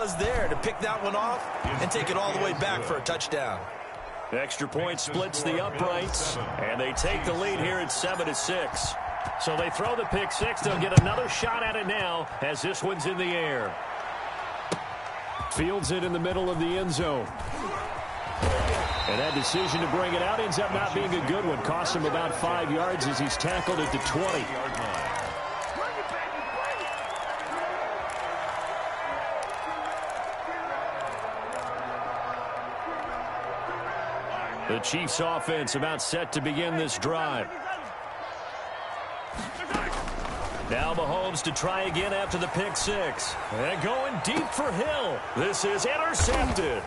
was there to pick that one off and take it all the way back for a touchdown. Extra point splits the uprights, and they take the lead here at 7-6. So they throw the pick six. They'll get another shot at it now as this one's in the air. Fields it in the middle of the end zone. And that decision to bring it out ends up not being a good one. Costs him about 5 yards as he's tackled at the 20. The Chiefs offense about set to begin this drive. Now Mahomes to try again after the pick six. And going deep for Hill. This is intercepted.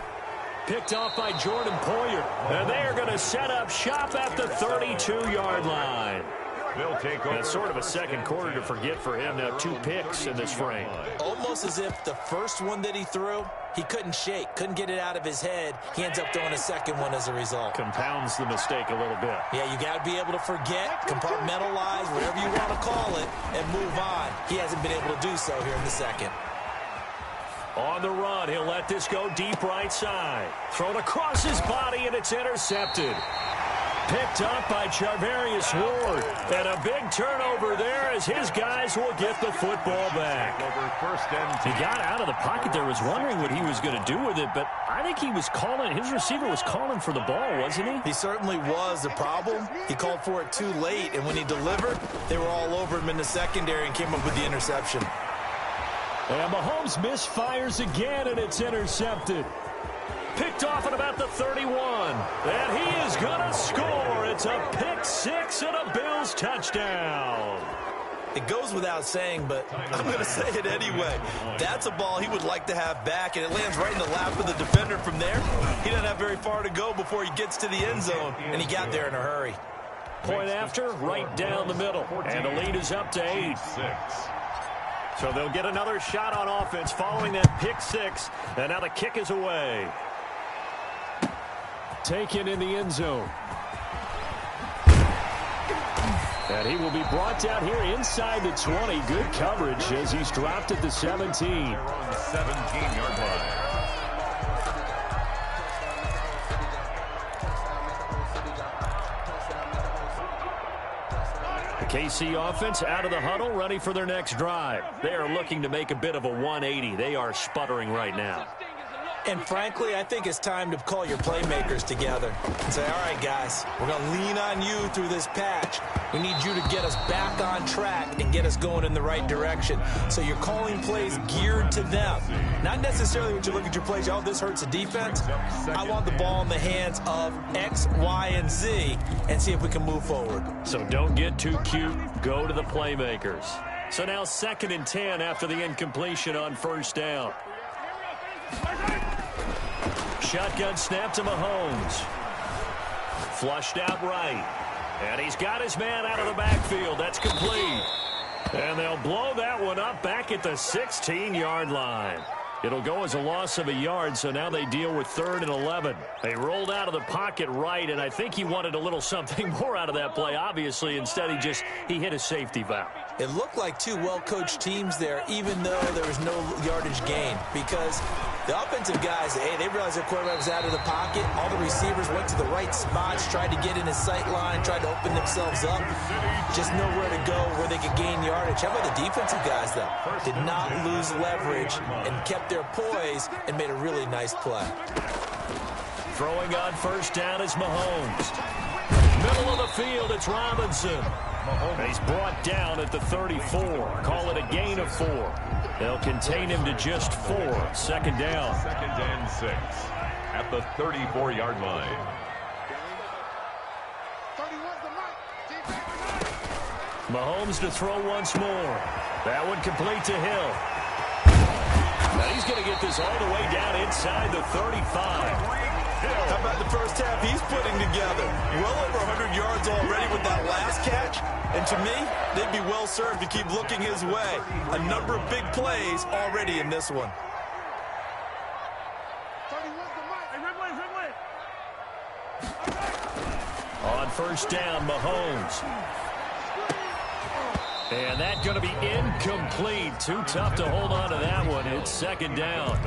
Picked off by Jordan Poyer. And they are going to set up shop at the 32-yard line. That's sort of a second quarter to forget for him. Now 2 picks in this frame. Almost as if the first one that he threw, he couldn't shake, couldn't get it out of his head. He ends up throwing a second one as a result. Compounds the mistake a little bit. Yeah, you got to be able to forget, compartmentalize, whatever you want to call it, and move on. He hasn't been able to do so here in the second. On the run, he'll let this go deep right side. Thrown across his body, and it's intercepted. Picked up by Charvarius Ward. And a big turnover there as his guys will get the football back. He got out of the pocket there, was wondering what he was going to do with it, but I think he was calling, his receiver was calling for the ball, wasn't he? He certainly was. The problem, he called for it too late, and when he delivered, they were all over him in the secondary and came up with the interception. And Mahomes misfires again, and it's intercepted. Picked off at about the 31. And he is going to score. It's a pick six and a Bills touchdown. It goes without saying, but I'm going to say it anyway. That's a ball he would like to have back, and it lands right in the lap of the defender from there. He doesn't have very far to go before he gets to the end zone, and he got there in a hurry. Point after, right down the middle. And the lead is up to 8. So they'll get another shot on offense following that pick six. And now the kick is away. Taken in the end zone. And he will be brought down here inside the 20. Good coverage as he's dropped at the 17. 17-yard line. The KC offense out of the huddle, ready for their next drive. They are looking to make a bit of a 180. They are sputtering right now. And frankly, I think it's time to call your playmakers together and say, all right, guys, we're going to lean on you through this patch. We need you to get us back on track and get us going in the right direction. So you're calling plays geared to them. Not necessarily when you look at your plays, oh, this hurts the defense. I want the ball in the hands of X, Y, and Z and see if we can move forward. So don't get too cute. Go to the playmakers. So now 2nd and 10 after the incompletion on first down. Shotgun snap to Mahomes. Flushed out right. And he's got his man out of the backfield. That's complete. And they'll blow that one up back at the 16-yard line. It'll go as a loss of a yard, so now they deal with 3rd and 11. They rolled out of the pocket right, and I think he wanted a little something more out of that play, obviously. Instead, he hit a safety valve. It looked like 2 well-coached teams there, even though there was no yardage gain, because the offensive guys, hey, they realized their quarterback was out of the pocket. All the receivers went to the right spots, tried to get in his sight line, tried to open themselves up. Just nowhere to go where they could gain yardage. How about the defensive guys, though? Did not lose leverage and kept their poise and made a really nice play. Throwing on first down is Mahomes. Middle of the field, it's Robinson. He's brought down at the 34. Call it a gain of 4. They'll contain him to just 4. 2nd down. 2nd and 6 at the 34-yard line. Mahomes to throw once more. That one complete to Hill. Now he's going to get this all the way down inside the 35. How about the first half he's putting together? Well over 100 yards already with that last catch. And to me, they'd be well served to keep looking his way. A number of big plays already in this one. On first down, Mahomes. And that's going to be incomplete. Too tough to hold on to that one. It's second down.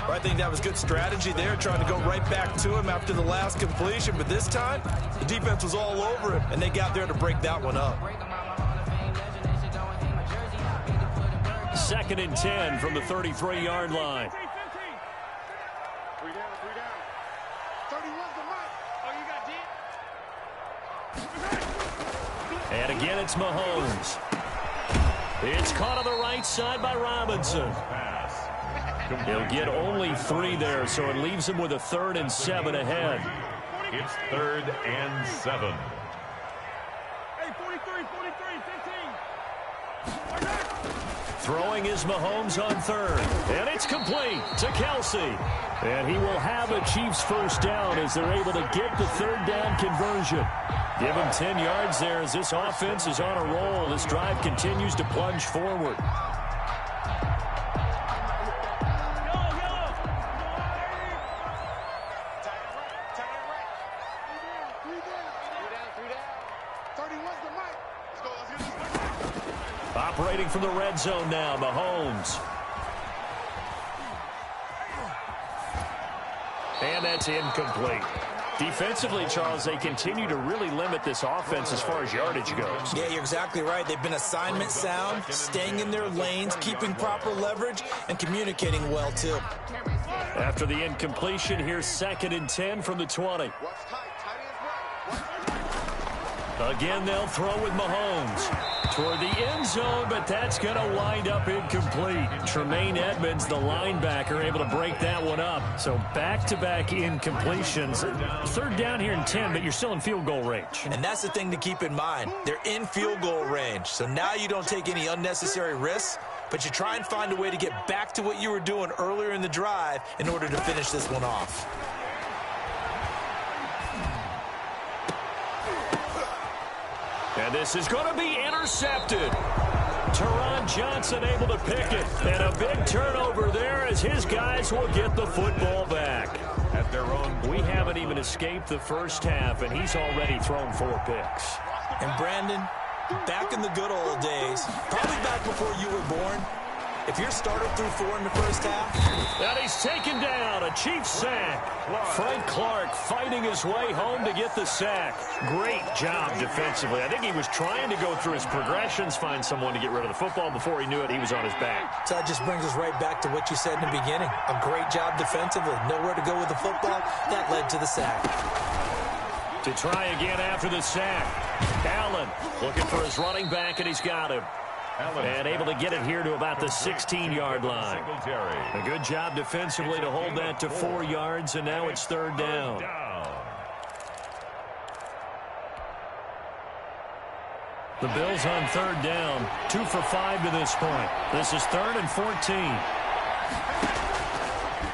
I think that was good strategy there, trying to go right back to him after the last completion. But this time, the defense was all over him, and they got there to break that one up. Second and 10 from the 33-yard line. And again, it's Mahomes. It's caught on the right side by Robinson. He'll get only 3 there, so it leaves him with a 3rd and 7 ahead. It's 3rd and 7. Hey, 43, 15. Throwing is Mahomes on 3rd. And it's complete to Kelsey. And he will have a Chiefs first down as they're able to get the 3rd down conversion. Give him 10 yards there as this offense is on a roll. This drive continues to plunge forward. Operating from the red zone now, Mahomes. And that's incomplete. Defensively, Charles, they continue to really limit this offense as far as yardage goes. Yeah, you're exactly right. They've been assignment sound, staying in their lanes, keeping proper leverage, and communicating well, too. After the incompletion, here's 2nd and 10 from the 20. Again, they'll throw with Mahomes toward the end zone, but that's going to wind up incomplete. Tremaine Edmonds, the linebacker, able to break that one up. So back-to-back incompletions. 3rd down here in 10, but you're still in field goal range. And that's the thing to keep in mind. They're in field goal range. So now you don't take any unnecessary risks, but you try and find a way to get back to what you were doing earlier in the drive in order to finish this one off. And this is going to be intercepted. Teron Johnson able to pick it. And a big turnover there as his guys will get the football back. At their own. We haven't even escaped the first half, and he's already thrown 4 picks. And Brandon, back in the good old days, probably back before you were born, if your starter threw 4 in the first half. And he's taken down, a Chiefs sack. Frank Clark fighting his way home to get the sack. Great job defensively. I think he was trying to go through his progressions, find someone to get rid of the football. Before he knew it, he was on his back. So that just brings us right back to what you said in the beginning. A great job defensively. Nowhere to go with the football. That led to the sack. To try again after the sack. Allen looking for his running back, and he's got him. And able to get it here to about the 16-yard line. A good job defensively to hold that to 4 yards, and now it's 3rd down. The Bills on 3rd down, 2 for 5 to this point. This is 3rd and 14.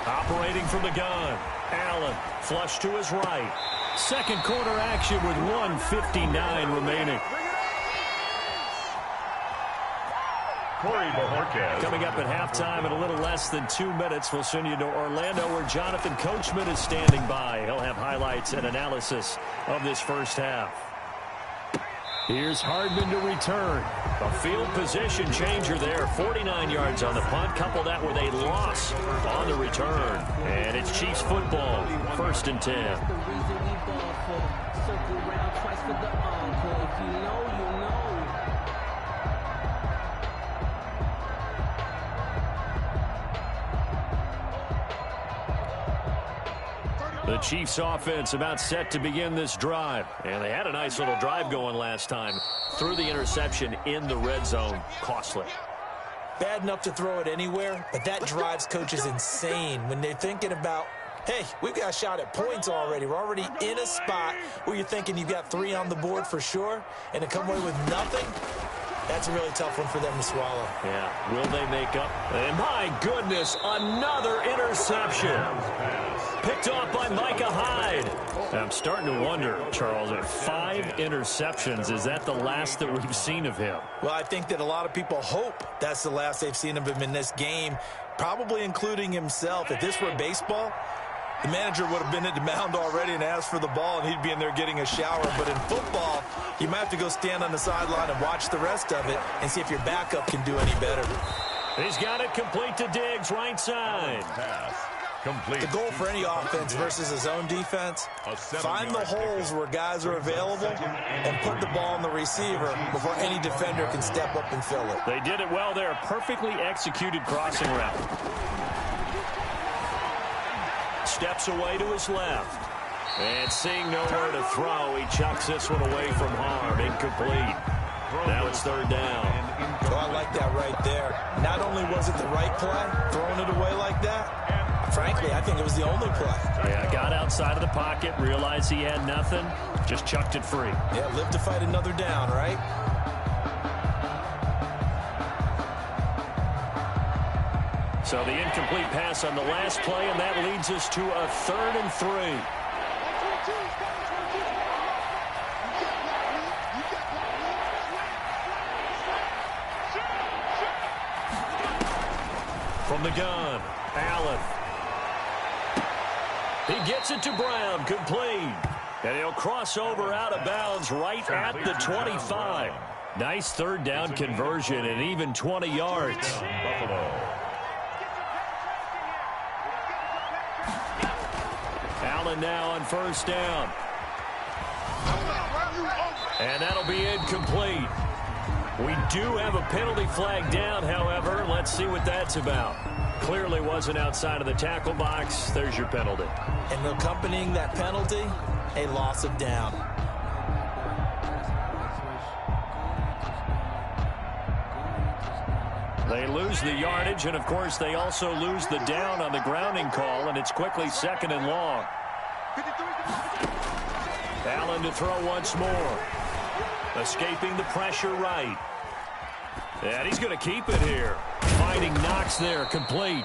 Operating from the gun. Allen flush to his right. Second quarter action with 1:59 remaining. Coming up at halftime in a little less than 2 minutes, we'll send you to Orlando where Jonathan Coachman is standing by. He'll have highlights and analysis of this first half. Here's Hardman to return. A field position changer there. 49 yards on the punt. Couple that with a loss on the return. And it's Chiefs football. 1st and 10. The Chiefs offense about set to begin this drive. And they had a nice little drive going last time. Threw the interception in the red zone. Costly. Bad enough to throw it anywhere, but that drives coaches insane when they're thinking about, hey, we've got a shot at points already. We're already in a spot where you're thinking you've got 3 on the board for sure, and to come away with nothing, that's a really tough one for them to swallow. Yeah, will they make up? And my goodness, another interception. Picked off by Micah Hyde. I'm starting to wonder, Charles, if 5 interceptions, is that the last that we've seen of him? Well, I think that a lot of people hope that's the last they've seen of him in this game, probably including himself. If this were baseball, The manager would have been at the mound already and asked for the ball, and he'd be in there getting a shower. But in football, you might have to go stand on the sideline and watch the rest of it and see if your backup can do any better. He's got it complete to Diggs, right side. Pass. Complete. The goal for any offense versus a zone defense, find the holes where guys are available and put the ball in the receiver before any defender can step up and fill it. They did it well there. Perfectly executed crossing route. Steps away to his left. And seeing nowhere to throw, he chucks this one away from harm. Incomplete. Now it's third down. So I like that right there. Not only was it the right play, throwing it away like that, frankly, I think it was the only play. Yeah, got outside of the pocket, realized he had nothing, just chucked it free. Yeah, live to fight another down, right? So the incomplete pass on the last play, and that leads us to a 3rd and 3. From the gun, Allen. He gets it to Brown, complete. And he'll cross over out of bounds right at the 25. Nice third down conversion and even 20 yards. Allen now on first down. And that'll be incomplete. We do have a penalty flag down, however. Let's see what that's about. Clearly wasn't outside of the tackle box. There's your penalty. And accompanying that penalty, a loss of down. They lose the yardage, and of course they also lose the down on the grounding call, and it's quickly 2nd and long. Allen to throw once more. Escaping the pressure right. And he's going to keep it here. Finding Knox there, complete.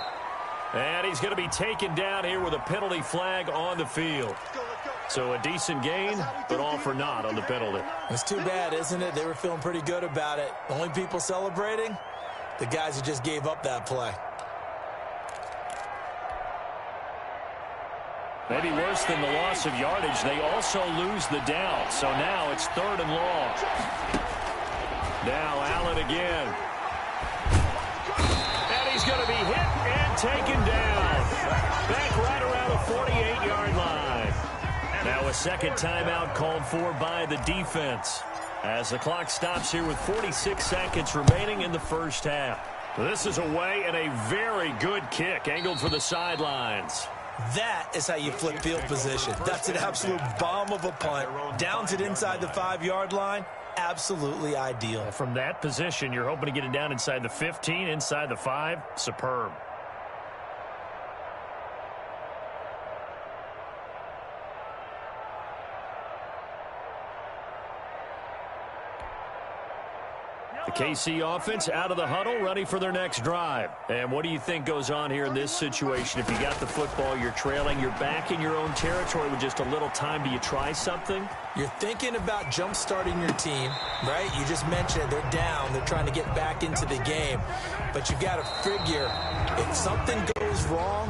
And he's going to be taken down here with a penalty flag on the field. So a decent gain, but all for naught on the penalty. It's too bad, isn't it? They were feeling pretty good about it. The only people celebrating, the guys who just gave up that play. Maybe worse than the loss of yardage, they also lose the down. So now it's 3rd and long. Now Allen again. And he's going to be hit and taken down. Back right around the 48-yard line. Now a second timeout called for by the defense, as the clock stops here with 46 seconds remaining in the first half. This is away and a very good kick angled for the sidelines. That is how you flip field position. That's an absolute bomb of a punt. Downs it inside the 5-yard line. Absolutely ideal. From that position, you're hoping to get it down inside the 15, inside the 5. Superb. The KC offense out of the huddle, ready for their next drive. And what do you think goes on here in this situation? If you got the football, you're trailing, you're back in your own territory with just a little time. Do you try something? You're thinking about jump-starting your team, right? You just mentioned it. They're down. They're trying to get back into the game. But you got to figure, if something goes wrong,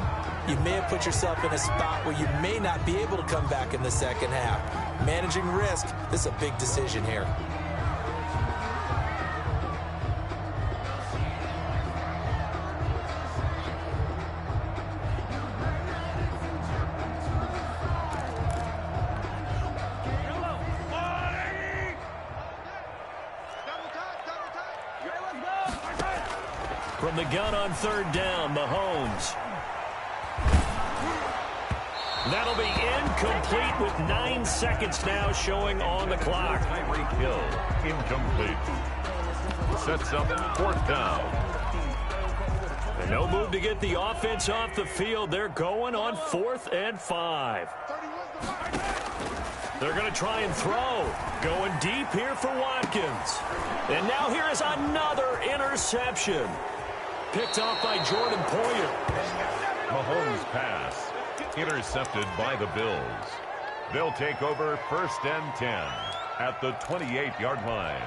you may have put yourself in a spot where you may not be able to come back in the second half. Managing risk, this is a big decision here. From the gun on 3rd down, Mahomes. That'll be incomplete with 9 seconds now showing on the clock. Tyreek Hill, incomplete. Sets up 4th down. And no move to get the offense off the field. They're going on 4th and 5. They're going to try and throw. Going deep here for Watkins. And now here is another interception. Picked off by Jordan Poyer. Mahomes' pass intercepted by the Bills. They'll take over 1st and 10 at the 28-yard line.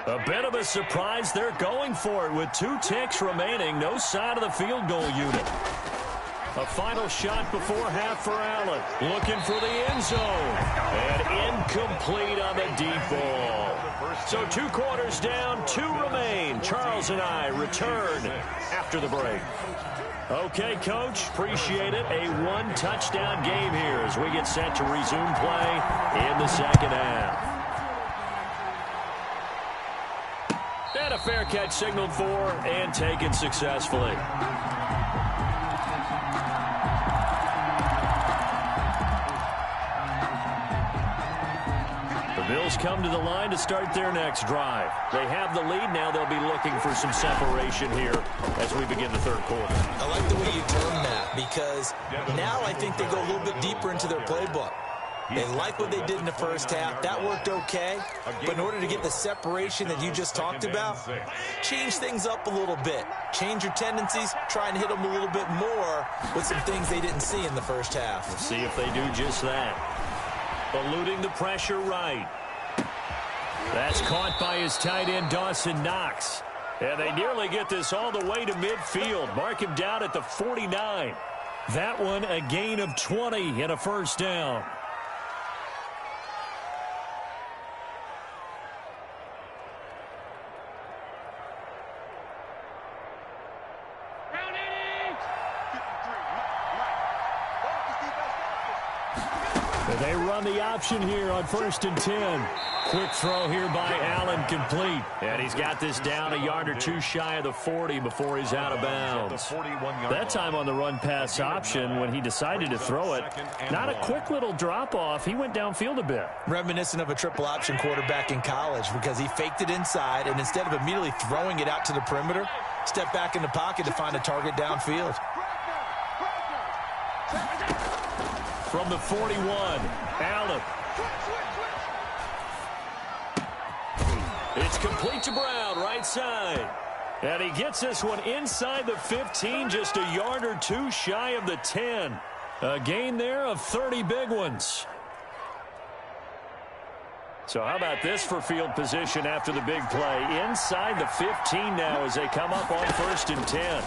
A bit of a surprise. They're going for it with 2 ticks remaining. No sign of the field goal unit. A final shot before half for Allen. Looking for the end zone. And incomplete on the deep ball. So 2 quarters down, 2 remain. Charles and I return after the break. Okay, Coach, appreciate it. A 1-touchdown game here as we get set to resume play in the second half. And a fair catch signaled for and taken successfully. The Bills come to the line to start their next drive. They have the lead. Now they'll be looking for some separation here as we begin the third quarter. I like the way you term that because now I think they go a little bit deeper into their playbook. They like what they did in the first half. That worked okay. But in order to get the separation that you just talked about, change things up a little bit. Change your tendencies. Try and hit them a little bit more with some things they didn't see in the first half. Let's see if they do just that. Eluding the pressure right. That's caught by his tight end, Dawson Knox. And they nearly get this all the way to midfield. Mark him down at the 49. That one a gain of 20 and a first down. They run the option here on 1st and 10. Quick throw here by Allen, complete. And he's got this down a yard or 2 shy of the 40 before he's out of bounds. That time on the run-pass option when he decided to throw it, not a quick little drop-off. He went downfield a bit. Reminiscent of a triple option quarterback in college because he faked it inside, and instead of immediately throwing it out to the perimeter, stepped back in the pocket to find a target downfield. From the 41, Allen. It's complete to Brown, right side. And he gets this one inside the 15, just a yard or 2 shy of the 10. A gain there of 30 big ones. So how about this for field position after the big play? Inside the 15 now as they come up on 1st and 10.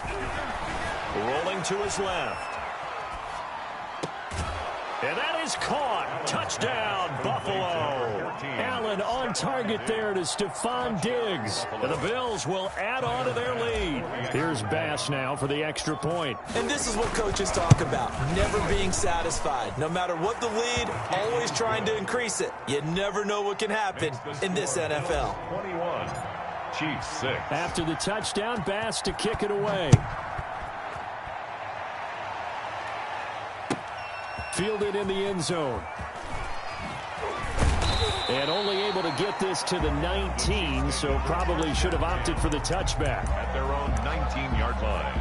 Rolling to his left. And that is caught. Touchdown, Buffalo. Allen on target there to Stephon Diggs. And the Bills will add on to their lead. Here's Bass now for the extra point. And this is what coaches talk about, never being satisfied. No matter what the lead, always trying to increase it. You never know what can happen in this NFL. 21, Chiefs 6. After the touchdown, Bass to kick it away. Fielded in the end zone. And only able to get this to the 19, so probably should have opted for the touchback. At their own 19-yard line.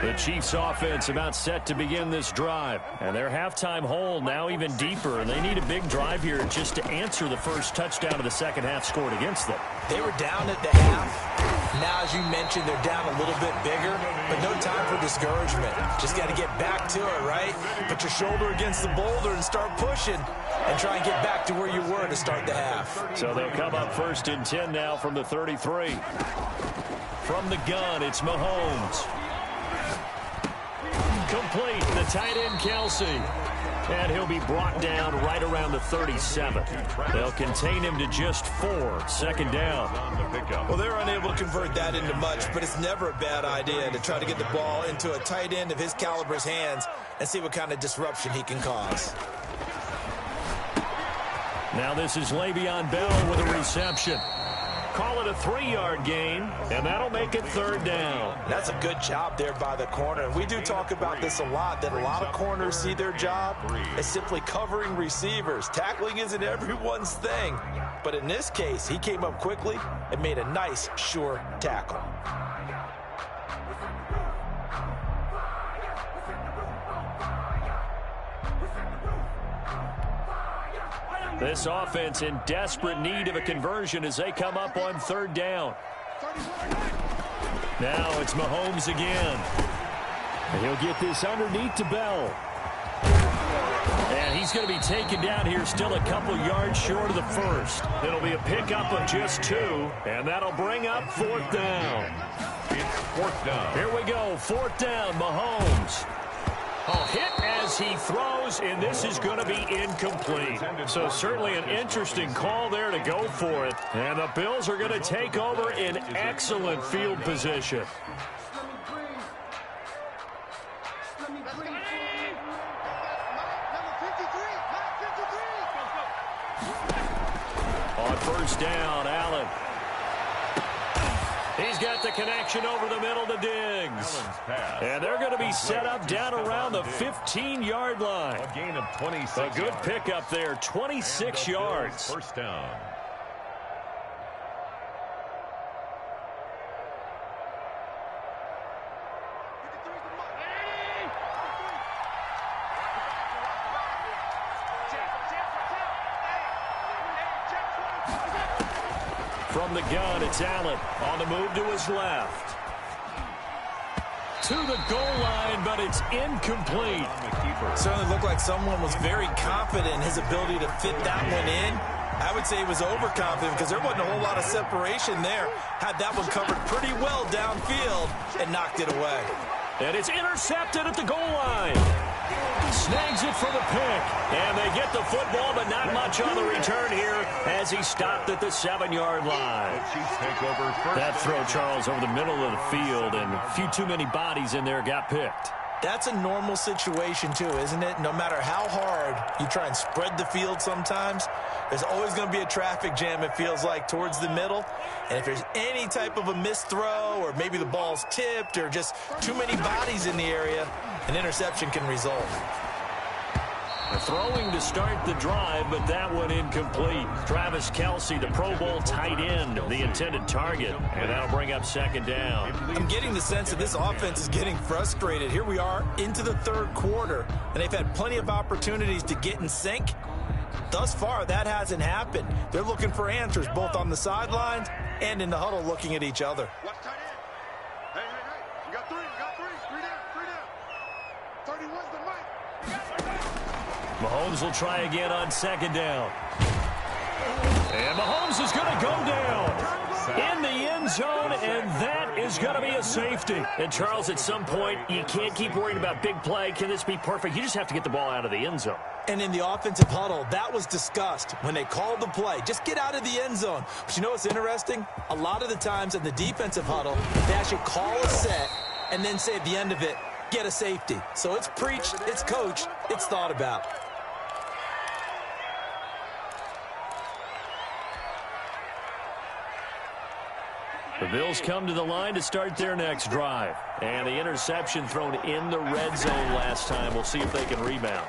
The Chiefs offense about set to begin this drive. And their halftime hole now even deeper. And they need a big drive here just to answer the first touchdown of the second half scored against them. They were down at the half. Now, as you mentioned, they're down a little bit bigger, but no time for discouragement. Just got to get back to it, right? Put your shoulder against the boulder and start pushing and try and get back to where you were to start the half. So they'll come up 1st and 10 now from the 33. From the gun, it's Mahomes. Complete, the tight end, Kelsey. And he'll be brought down right around the 37. They'll contain him to just 4. Second down. Well, they're unable to convert that into much, but it's never a bad idea to try to get the ball into a tight end of his caliber's hands and see what kind of disruption he can cause. Now this is Le'Veon Bell with a reception. Call it a 3-yard gain, and that'll make it 3rd down. That's a good job there by the corner. And we do talk about this a lot, that a lot of corners see their job as simply covering receivers. Tackling isn't everyone's thing. But in this case, he came up quickly and made a nice, sure tackle. This offense in desperate need of a conversion as they come up on 3rd down. Now it's Mahomes again. And he'll get this underneath to Bell. And he's going to be taken down here still a couple yards short of the first. It'll be a pickup of just 2, and that'll bring up 4th down. It's 4th down. Here we go, 4th down, Mahomes. Hit as he throws, and this is going to be incomplete. So certainly an interesting call there to go for it. And the Bills are going to take over in excellent field position. On 1st down, Allen. He's got the connection over the middle to Diggs. And they're going to be set up down around the 15-yard line. A gain of 26. A good pickup there, 26 yards. 1st down. From the gun, it's Allen on the move to his left. To the goal line, but it's incomplete. Certainly looked like someone was very confident in his ability to fit that one in. I would say he was overconfident because there wasn't a whole lot of separation there. Had that one covered pretty well downfield and knocked it away. And it's intercepted at the goal line. Snags it for the pick. And they get the football, but not much on the return here as he stopped at the 7-yard line. That throw, Charles, over the middle of the field, and a few too many bodies in there got picked. That's a normal situation, too, isn't it? No matter how hard you try and spread the field sometimes, there's always going to be a traffic jam, it feels like, towards the middle. And if there's any type of a missed throw or maybe the ball's tipped or just too many bodies in the area, an interception can result. Throwing to start the drive, but that one incomplete. Travis Kelce, the Pro Bowl tight end, the intended target, and that'll bring up 2nd down. I'm getting the sense that this offense is getting frustrated. Here we are into the 3rd quarter, and they've had plenty of opportunities to get in sync. Thus far, that hasn't happened. They're looking for answers both on the sidelines and in the huddle looking at each other. Watch tight end. Hey. You got 3. 3 down. 31's the mic. Mahomes will try again on 2nd down. And Mahomes is going to go down in the end zone, and that is going to be a safety. And, Charles, at some point, you can't keep worrying about big play. Can this be perfect? You just have to get the ball out of the end zone. And in the offensive huddle, that was discussed when they called the play. Just get out of the end zone. But you know what's interesting? A lot of the times in the defensive huddle, they actually call a set and then say at the end of it, get a safety. So it's preached, it's coached, it's thought about. The Bills come to the line to start their next drive. And the interception thrown in the red zone last time. We'll see if they can rebound.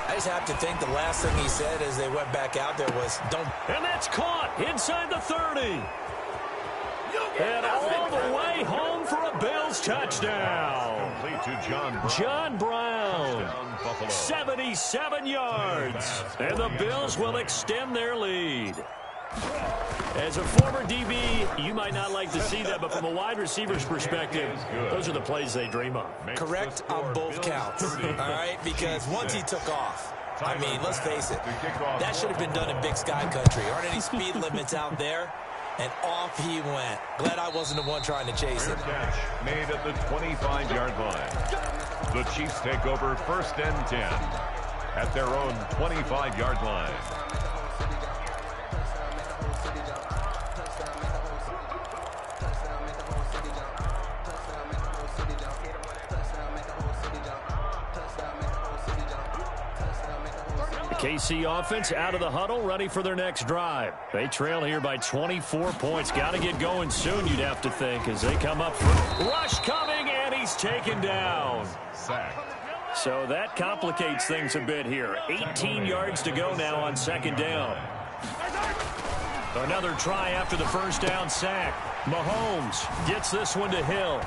I just have to think the last thing he said as they went back out there was, don't. And that's caught inside the 30. And all the way home for a Bills touchdown. Complete to John John Brown. 77 yards. And the Bills will extend their lead. As a former DB, you might not like to see that, but from a wide receiver's perspective, those are the plays they dream of. Correct on both counts, all right? Because once he took off, I mean, let's face it, that should have been done in Big Sky Country. Aren't any speed limits out there? And off he went. Glad I wasn't the one trying to chase it. Catch made at the 25-yard line. The Chiefs take over 1st and 10 at their own 25-yard line. KC offense out of the huddle, ready for their next drive. They trail here by 24 points. Got to get going soon, you'd have to think, as they come up. Rush coming, and he's taken down. Sack. So that complicates things a bit here. 18 yards to go now on 2nd down. Another try after the 1st down sack. Mahomes gets this one to Hill.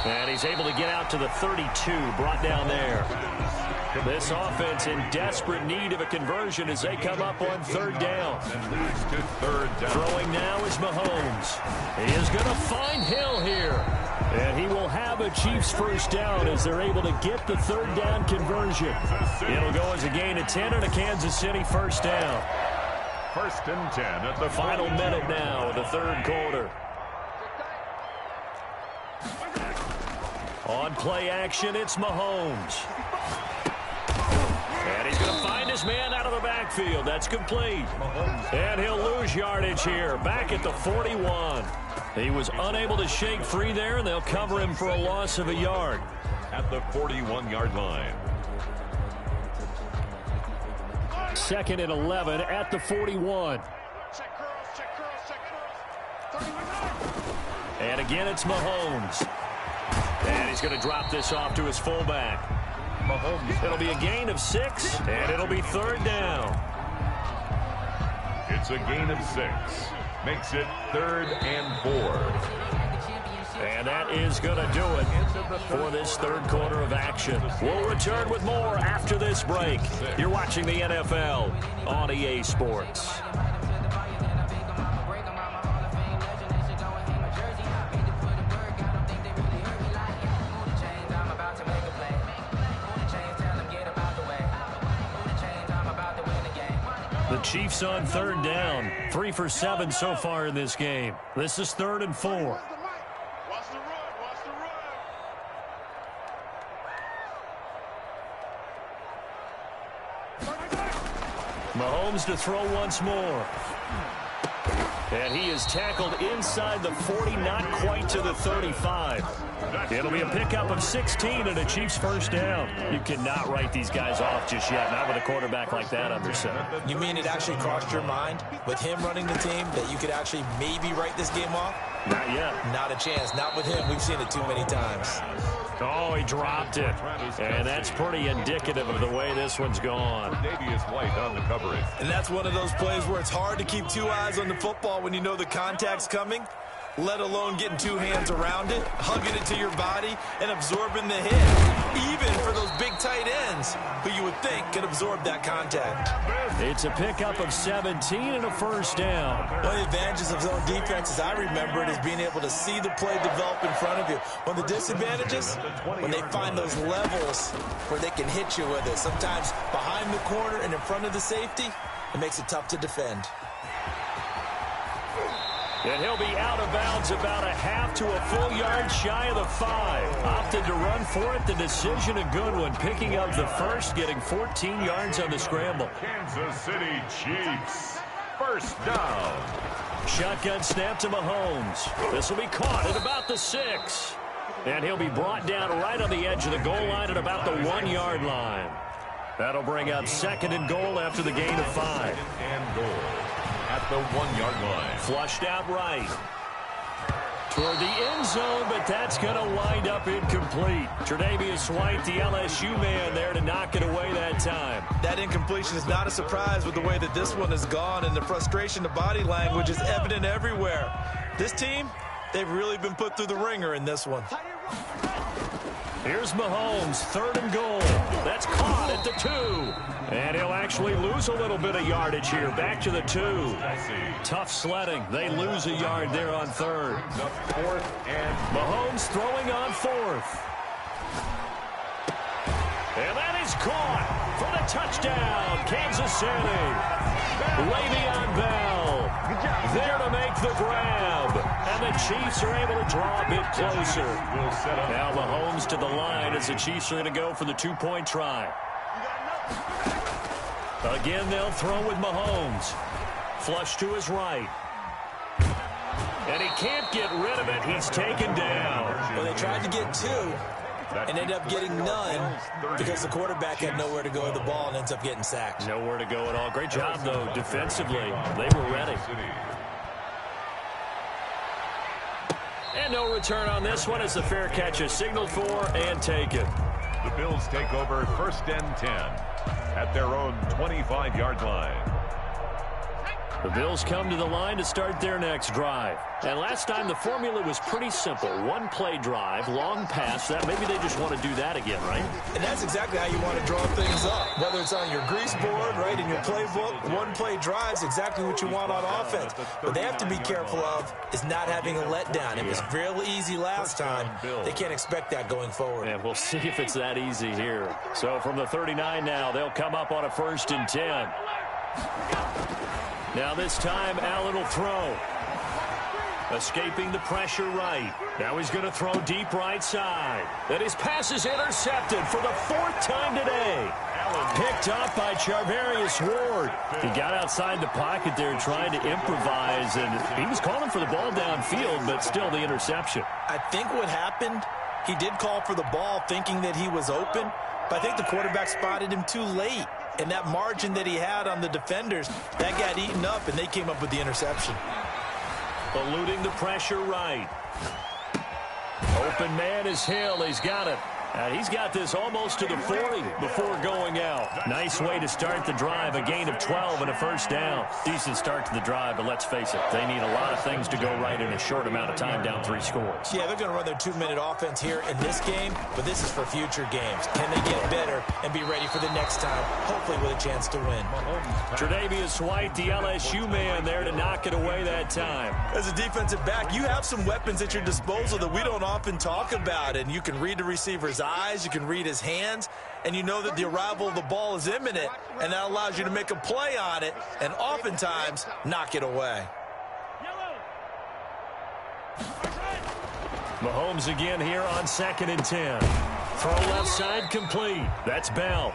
And he's able to get out to the 32, brought down there. This offense in desperate need of a conversion as they come up on 3rd down. Throwing now is Mahomes. He is going to find Hill here. And he will have a Chiefs first down as they're able to get the third down conversion. It'll go as a gain of 10 and a Kansas City first down. First and 10 at the Final minute now of the third quarter. On play action, it's Mahomes. And he's going to find his man out of the backfield. That's complete. And he'll lose yardage here, back at the 41. He was unable to shake free there, and they'll cover him for a loss of a yard. At the 41-yard line. Second and 11 at the 41. And again, it's Mahomes. And he's going to drop this off to his fullback. Mahomes. It'll be a gain of 6, and it'll be third down. It's a gain of 6. Makes it 3rd and 4. And that is going to do it for this third quarter of action. We'll return with more after this break. You're watching the NFL on EA Sports. The Chiefs on third down. 3 for 7 so far in this game. This is 3rd and 4. Watch the run. Watch the run. Mahomes to throw once more. And he is tackled inside the 40, not quite to the 35. It'll be a pickup of 16 and a Chiefs first down. You cannot write these guys off just yet, not with a quarterback like that under center. You mean it actually crossed your mind with him running the team that you could actually maybe write this game off? Not yet. Not a chance. Not with him. We've seen it too many times. Oh, he dropped it. And that's pretty indicative of the way this one's gone. Davius White on the coverage. And that's one of those plays where it's hard to keep two eyes on the football when you know the contact's coming, let alone getting two hands around it, hugging it to your body, and absorbing the hit. Even for those big tight ends who you would think could absorb that contact. It's a pickup of 17 and a first down. One of the advantages of zone defense, as I remember it, is being able to see the play develop in front of you. One of the disadvantages, when they find those levels where they can hit you with it, sometimes behind the corner and in front of the safety, it makes it tough to defend. And he'll be out of bounds about a half to a full yard shy of the 5. Opted to run for it. The decision a good one. Picking up the first, getting 14 yards on the scramble. Kansas City Chiefs. First down. Shotgun snap to Mahomes. This will be caught at about the 6. And he'll be brought down right on the edge of the goal line at about the 1 yard line. That'll bring up 2nd and goal after the gain of 5. And goal. At the 1 yard line. Flushed out right. Toward the end zone, but that's going to wind up incomplete. Tre'Davious White, the LSU man, there to knock it away that time. That incompletion is not a surprise with the way that this one has gone, and the frustration, the body language is evident everywhere. This team, they've really been put through the ringer in this one. Here's Mahomes, 3rd and goal. That's caught at the 2. And he'll actually lose a little bit of yardage here, back to the 2. Tough sledding. They lose a yard there on 3rd. 4th and Mahomes throwing on 4th. And that is caught for the touchdown, Kansas City. Le'Veon Bell there to make the grab. And the Chiefs are able to draw a bit closer. Now Mahomes to the line as the Chiefs are going to go for the 2-point try. Again, they'll throw with Mahomes. Flush to his right. And he can't get rid of it. He's taken down. Well, they tried to get 2 and ended up getting none because the quarterback had nowhere to go with the ball and ends up getting sacked. Nowhere to go at all. Great job, though, defensively. They were ready. And no return on this one as the fair catch is signaled for and taken. the Bills take over 1st and 10 at their own 25-yard line. The Bills come to the line to start their next drive. And last time the formula was pretty simple. One play drive, long pass. That maybe they just want to do that again, right? And that's exactly how you want to draw things up. Whether it's on your grease board, right, in your playbook, one play drive is exactly what you want on offense. What they have to be careful of is not having a letdown. It was real easy last time. They can't expect that going forward. And we'll see if it's that easy here. So from the 39 now, they'll come up on a 1st and 10. Now this time, Allen will throw. Escaping the pressure right. Now he's going to throw deep right side. And his pass is intercepted for the 4th time today. Picked up by Charvarius Ward. He got outside the pocket there trying to improvise, and he was calling for the ball downfield, but still the interception. I think what happened, he did call for the ball thinking that he was open, but I think the quarterback spotted him too late. And that margin that he had on the defenders, that got eaten up, and they came up with the interception. Eluding the pressure right. Open man is Hill. He's got it. And he's got this almost to the 40 before going out. Nice way to start the drive. A gain of 12 and a 1st down. Decent start to the drive, but let's face it, they need a lot of things to go right in a short amount of time, down 3 scores. Yeah, they're going to run their 2-minute offense here in this game, but this is for future games. Can they get better and be ready for the next time, hopefully with a chance to win? Tre'Davious White, the LSU man, there to knock it away that time. As a defensive back, you have some weapons at your disposal that we don't often talk about, and you can read the receiver's eyes, you can read his hands, and you know that the arrival of the ball is imminent, and that allows you to make a play on it and oftentimes knock it away. Mahomes again here on 2nd and 10. Throw left side complete. That's Bell.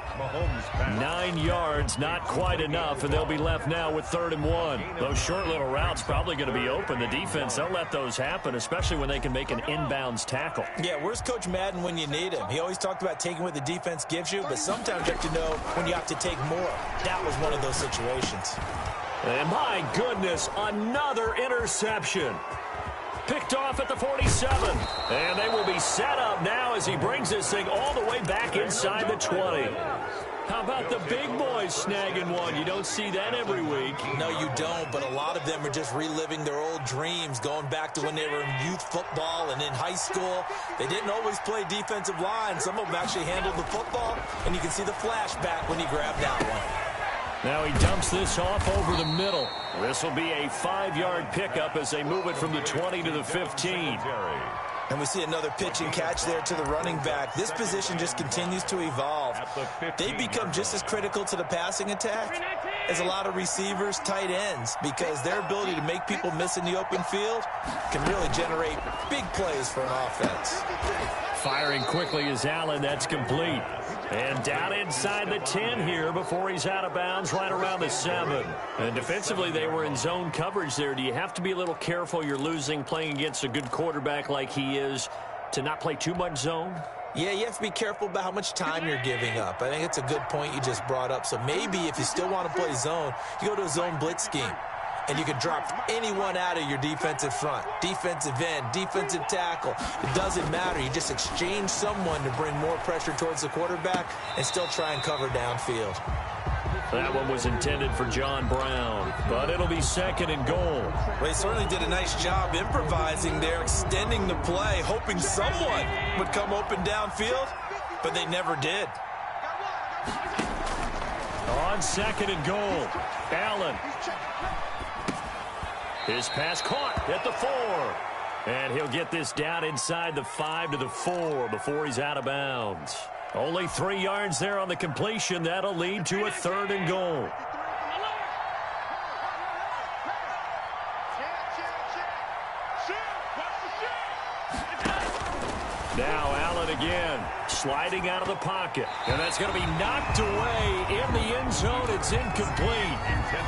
9 yards, not quite enough, and they'll be left now with 3rd and 1. Those short little routes probably going to be open. The defense, they'll let those happen, especially when they can make an inbounds tackle. Yeah, where's Coach Madden when you need him? He always talked about taking what the defense gives you, but sometimes you have to know when you have to take more. That was one of those situations. And my goodness, another interception. Picked off at the 47. And they will be set up now as he brings this thing all the way back inside the 20. How about the big boys snagging one? You don't see that every week. No, you don't, but a lot of them are just reliving their old dreams, going back to when they were in youth football and in high school. They didn't always play defensive line. Some of them actually handled the football, and you can see the flashback when he grabbed that one. Now he dumps this off over the middle. This will be a 5-yard pickup as they move it from the 20 to the 15. And we see another pitch and catch there to the running back. This position just continues to evolve. They become just as critical to the passing attack as a lot of receivers, tight ends, because their ability to make people miss in the open field can really generate big plays for an offense. Firing quickly is Allen. That's complete. And down inside the 10 here before he's out of bounds right around the 7. And defensively, they were in zone coverage there. Do you have to be a little careful? You're losing playing against a good quarterback like he is to not play too much zone? Yeah, you have to be careful about how much time you're giving up. I think it's a good point you just brought up. So maybe if you still want to play zone, you go to a zone blitz scheme. And you can drop anyone out of your defensive front, defensive end, defensive tackle. It doesn't matter. You just exchange someone to bring more pressure towards the quarterback and still try and cover downfield. That one was intended for John Brown, but it'll be 2nd and goal. Well, he certainly did a nice job improvising there, extending the play, hoping someone would come open downfield, but they never did. On 2nd and goal, Allen. His pass caught at the 4. And he'll get this down inside the 5 to the 4 before he's out of bounds. Only 3 yards there on the completion. That'll lead to a 3rd and goal. Now Allen again, sliding out of the pocket. And that's going to be knocked away in the end zone. It's incomplete.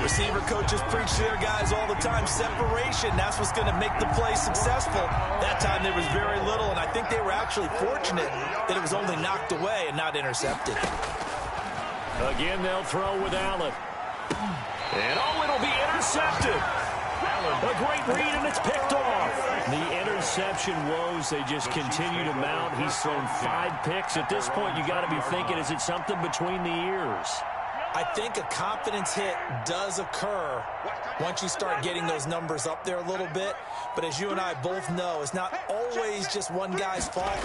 Receiver coaches preach to their guys all the time. Separation, that's what's going to make the play successful. That time there was very little, and I think they were actually fortunate that it was only knocked away and not intercepted. Again, they'll throw with Allen. And it'll be intercepted. A great read, and it's picked off. The interception woes, they just continue to mount. He's thrown 5 picks. At this point, you got to be thinking, is it something between the ears? I think a confidence hit does occur once you start getting those numbers up there a little bit. But as you and I both know, it's not always just one guy's fault.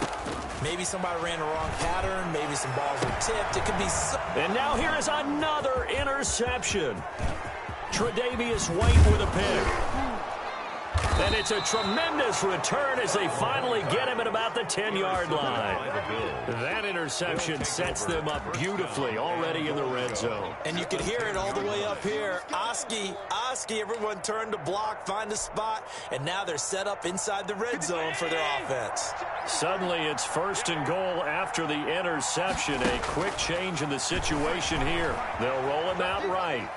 Maybe somebody ran the wrong pattern. Maybe some balls were tipped. It could be so. And now here is another interception. Tre'Davious White with a pick. And it's a tremendous return as they finally get him at about the 10-yard line. That interception sets them up beautifully already in the red zone. And you can hear it all the way up here. Oski, everyone turned to block, find a spot, and now they're set up inside the red zone for their offense. Suddenly it's 1st and goal after the interception. A quick change in the situation here. They'll roll him out right.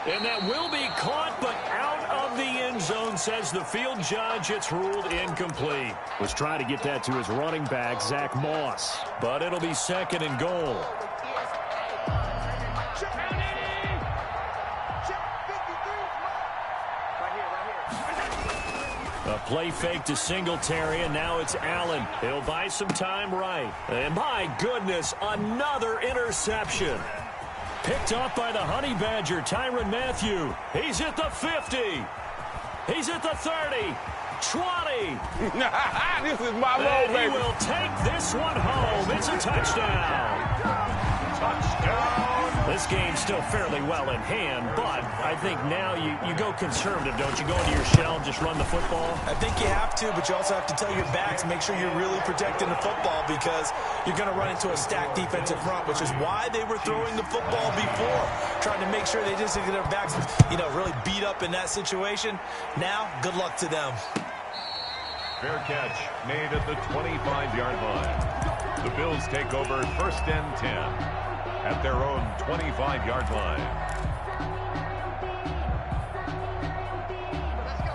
And that will be caught, but out of the end zone, says the field judge. It's ruled incomplete. Was trying to get that to his running back, Zach Moss. But it'll be 2nd and goal. A play fake to Singletary, and now it's Allen. He'll buy some time right. And my goodness, another interception. Picked off by the Honey Badger, Tyrann Mathieu. He's at the 50. He's at the 30. 20. This is my and role, baby. He will take this one home. It's a touchdown. Touchdown. This game's still fairly well in hand, but I think now you go conservative, don't you? Go into your shell and just run the football? I think you have to, but you also have to tell your backs, make sure you're really protecting the football because you're going to run into a stacked defensive front, which is why they were throwing the football before, trying to make sure they just get their backs, really beat up in that situation. Now, good luck to them. Fair catch made at the 25-yard line. The Bills take over 1st and 10 at their own 25-yard line.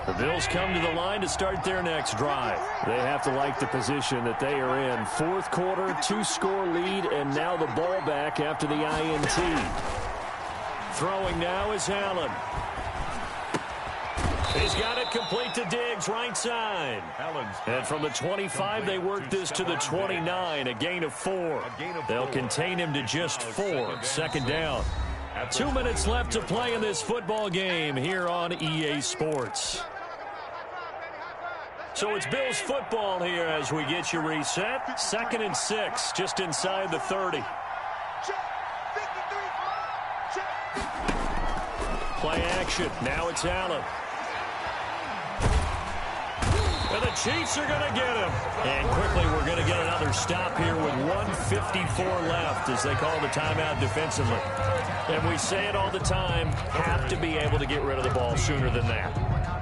The Bills come to the line to start their next drive. They have to like the position that they are in. 4th quarter, 2-score lead, and now the ball back after the INT. Throwing now is Allen. He's got it complete to Diggs, right side. And from the 25, they work this to the 29, a gain of 4. They'll contain him to just 4, 2nd down. 2 minutes left to play in this football game here on EA Sports. So it's Bills football here as we get you reset. 2nd and 6, just inside the 30. Play action. Now it's Allen. And the Chiefs are going to get him. And quickly, we're going to get another stop here with 1:54 left as they call the timeout defensively. And we say it all the time, have to be able to get rid of the ball sooner than that.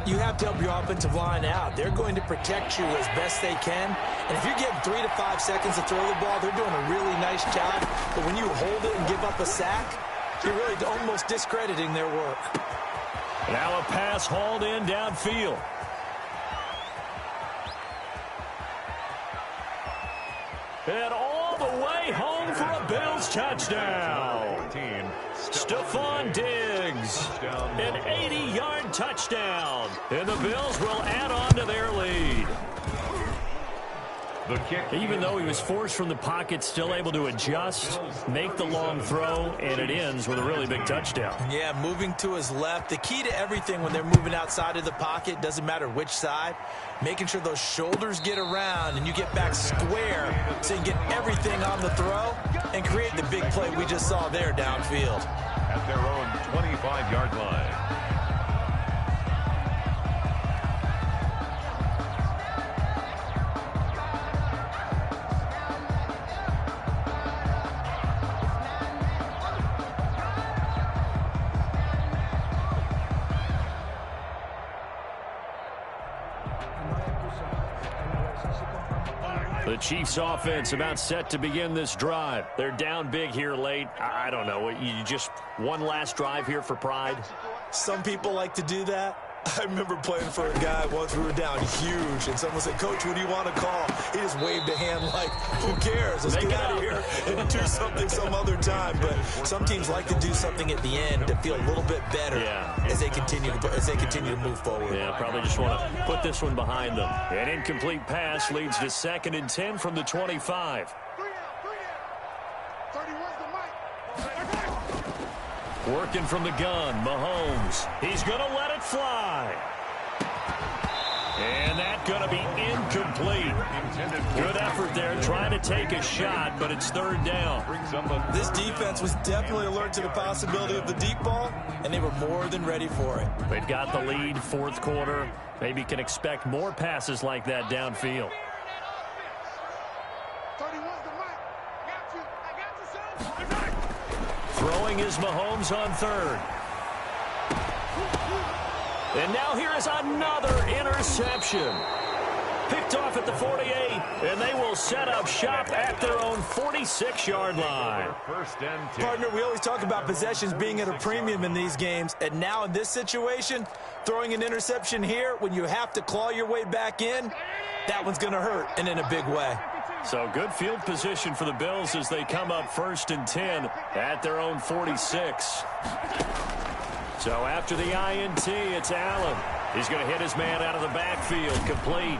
You have to help your offensive line out. They're going to protect you as best they can. And if you're getting 3 to 5 seconds to throw the ball, they're doing a really nice job. But when you hold it and give up a sack, you're really almost discrediting their work. Now a pass hauled in downfield. And all the way home for a Bills touchdown. Stephon Diggs, an 80-yard touchdown. And the Bills will add on to their lead. Even though he was forced from the pocket, still able to adjust, make the long throw, and it ends with a really big touchdown. Yeah, moving to his left. The key to everything when they're moving outside of the pocket, doesn't matter which side, making sure those shoulders get around and you get back square so you get everything on the throw and create the big play we just saw there downfield. At their own 25-yard line. The Chiefs offense about set to begin this drive. They're down big here late. I don't know. You just one last drive here for pride? Some people like to do that. I remember playing for a guy once. We were down huge, and someone said, "Coach, what do you want to call?" He just waved a hand like, who cares? Let's get out of here and do something some other time. But some teams like to do something at the end to feel a little bit better as they continue to move forward. Yeah, probably just want to put this one behind them. An incomplete pass leads to 2nd and 10 from the 25. 31's the mic. Working from the gun, Mahomes. He's going to let it fly. And that's going to be incomplete. Good effort there trying to take a shot, but it's third down. This defense was definitely alert to the possibility of the deep ball, and they were more than ready for it. They've got the lead, fourth quarter. Maybe can expect more passes like that downfield. Throwing is Mahomes on third. And now here is another interception. Picked off at the 48, and they will set up shop at their own 46-yard line. Partner, we always talk about possessions being at a premium in these games, and now in this situation, throwing an interception here when you have to claw your way back in, that one's going to hurt, and in a big way. So good field position for the Bills as they come up 1st and 10 at their own 46. So after the INT, it's Allen. He's going to hit his man out of the backfield, complete.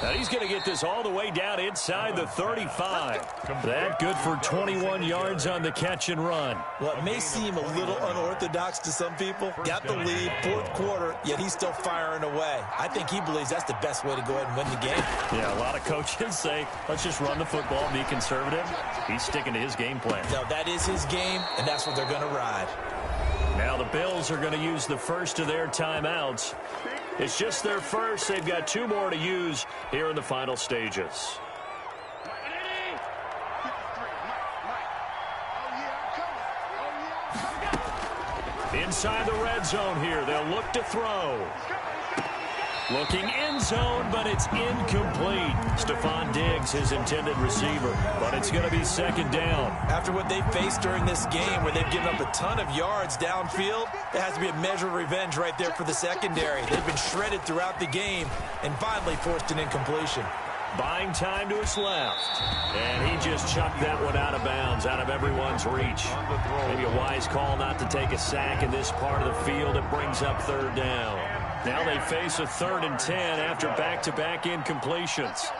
Now he's going to get this all the way down inside the 35. That good for 21 yards on the catch and run. Well, it may seem a little unorthodox to some people. Got the lead, fourth quarter, yet he's still firing away. I think he believes that's the best way to go ahead and win the game. Yeah, a lot of coaches say, let's just run the football and be conservative. He's sticking to his game plan. No, that is his game, and that's what they're going to ride. Now the Bills are going to use the first of their timeouts. It's just their first. They've got 2 more to use here in the final stages. Inside the red zone here. They'll look to throw. Looking end zone, but it's incomplete. Stephon Diggs, his intended receiver, but it's going to be second down. After what they faced during this game where they've given up a ton of yards downfield, there has to be a measure of revenge right there for the secondary. They've been shredded throughout the game and finally forced an incompletion. Buying time to his left. And he just chucked that one out of bounds, out of everyone's reach. Maybe a wise call not to take a sack in this part of the field. It brings up third down. Now they face a 3rd and 10 after back-to-back incompletions.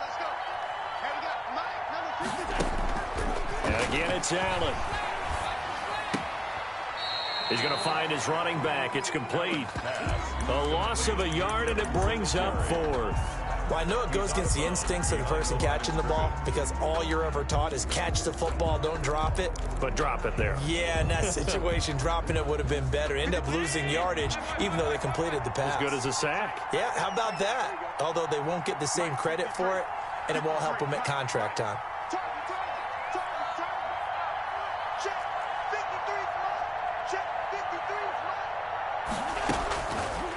And again, it's Allen. He's going to find his running back. It's complete. A loss of a yard, and it brings up 4th. Well, I know it goes against the instincts of the person catching the ball because all you're ever taught is catch the football, don't drop it. But drop it there. Yeah, in that situation, dropping it would have been better. End up losing yardage, even though they completed the pass. As good as a sack. Yeah, how about that? Although they won't get the same credit for it, and it won't help them at contract time.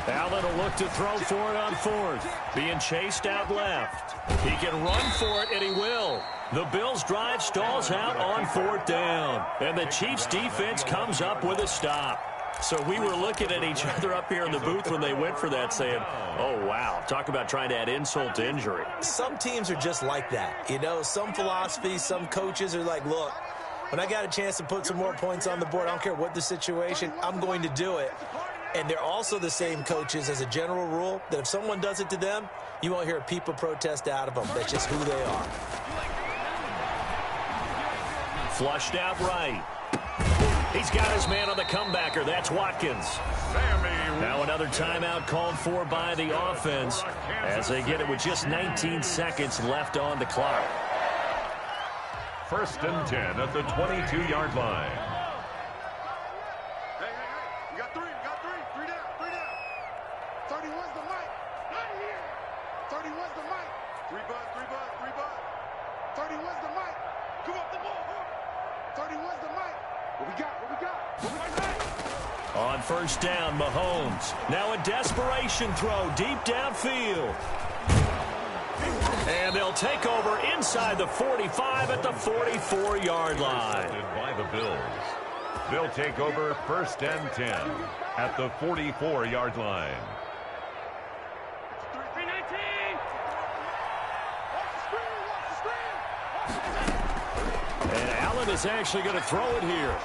Allen will look to throw for it on 4th. Being chased out left. He can run for it, and he will. The Bills' drive stalls out on 4th down. And the Chiefs' defense comes up with a stop. So we were looking at each other up here in the booth when they went for that saying, oh, wow, talk about trying to add insult to injury. Some teams are just like that. You know, some philosophies, some coaches are like, look, when I got a chance to put some more points on the board, I don't care what the situation, I'm going to do it. And they're also the same coaches as a general rule that if someone does it to them, you won't hear a peep of protest out of them. That's just who they are. Flushed out right. He's got his man on the comebacker. That's Watkins. Now another timeout called for by the offense as they get it with just 19 seconds left on the clock. 1st and 10 at the 22-yard line. You got three. Three down. 31's the mic. 31's the mic. Three bud. 31's the mic. Come up the ball. 31's the mic. What we got? On 1st down, Mahomes. Now a desperation throw deep downfield. And they'll take over inside the 45 at the 44-yard line. By the Bills. They'll take over 1st and 10 at the 44-yard line. 319. And Allen is actually going to throw it here.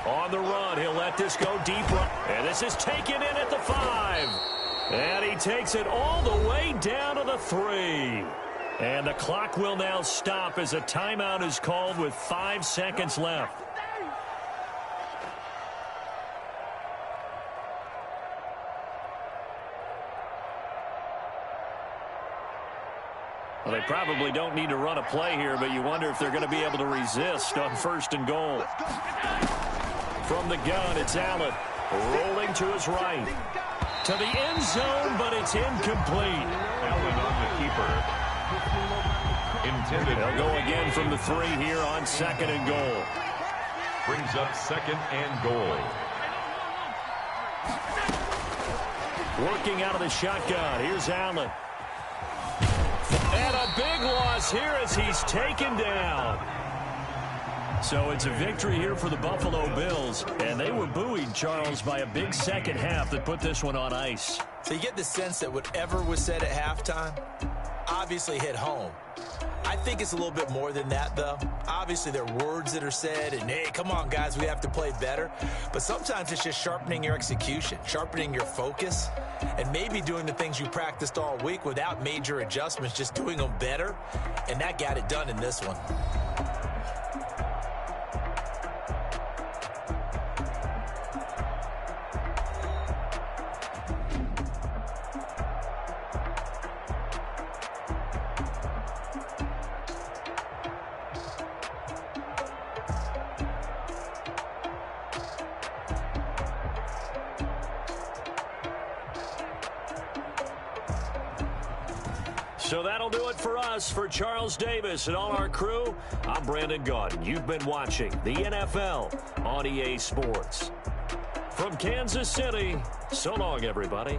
On the run, he'll let this go deep. And this is taken in at the 5. And he takes it all the way down to the 3. And the clock will now stop as a timeout is called with 5 seconds left. Well, they probably don't need to run a play here, but you wonder if they're going to be able to resist on 1st and goal. From the gun, it's Allen. Rolling to his right. To the end zone, but it's incomplete. Allen on the keeper. Intended. They'll go again from the 3 here on 2nd and goal. Brings up 2nd and goal. Working out of the shotgun. Here's Allen. And a big loss here as he's taken down. So it's a victory here for the Buffalo Bills. And they were buoyed, Charles, by a big second half that put this one on ice. So you get the sense that whatever was said at halftime obviously hit home. I think it's a little bit more than that, though. Obviously, there are words that are said, and, hey, come on, guys, we have to play better. But sometimes it's just sharpening your execution, sharpening your focus, and maybe doing the things you practiced all week without major adjustments, just doing them better. And that got it done in this one. So that'll do it for us. For Charles Davis and all our crew, I'm Brandon Gaudin. You've been watching the NFL on EA Sports. From Kansas City, so long, everybody.